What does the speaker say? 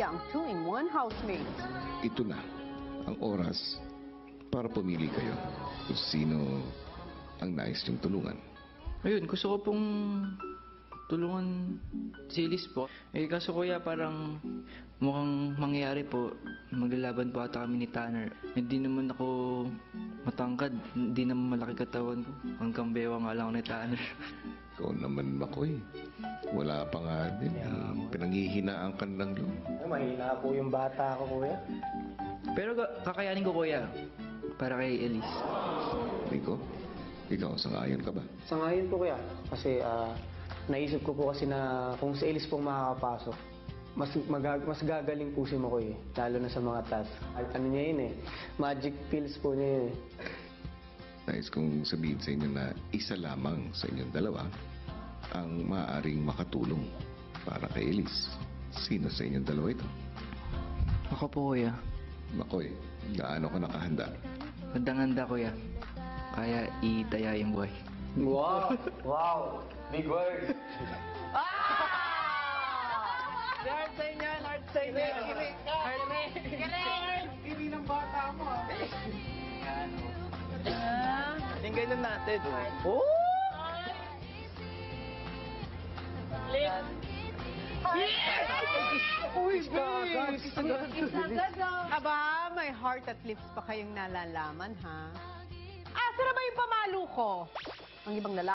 Kuya ang 2-in-1 housemate. Ito na ang oras para pumili kayo kung sino ang nais niyong tulungan. Ayun, gusto ko pong tulungan si Elise po. Kaso kuya, parang mukhang mangyayari po, maglalaban po ata kami ni Tanner. Hindi naman ako matangkad, hindi naman malaki katawan ko. Hanggang bewa nga lang ako ni Tanner. Ikaw naman, Makoy. Wala pa nga din. Pinanghihinaan ka lang yun. Mahina po yung bata ko, kuya. Pero kakayanin ko kuya, para kay Elise. Rico, ikaw, sangayon ka ba? Sangayon po, kuya. Kasi naisip ko po kasi na kung si Elise pong makakapasok, mas gagaling po si Makoy, lalo na sa mga task. Ano niya yun magic pills po niya yun Nais kong sabihin sa inyo na isa lamang sa inyong dalawa ang maaaring makatulong para kay Elise. Sino sa inyong dalawa ito? Ako po kuya, Makoy, gaano ka nakahanda? handang-handa kuya. Kaya itaya yung buhay. Wow! Wow! Big word! Hard sa inyo, hard sa inyo. Hindi ng bata mo. Yung ganyan natin. Oh! Uy, babe! Aba, may heart at lips pa kayong nalalaman, ha? Asa na ba yung pamalo ko? Ang ibang lalaki.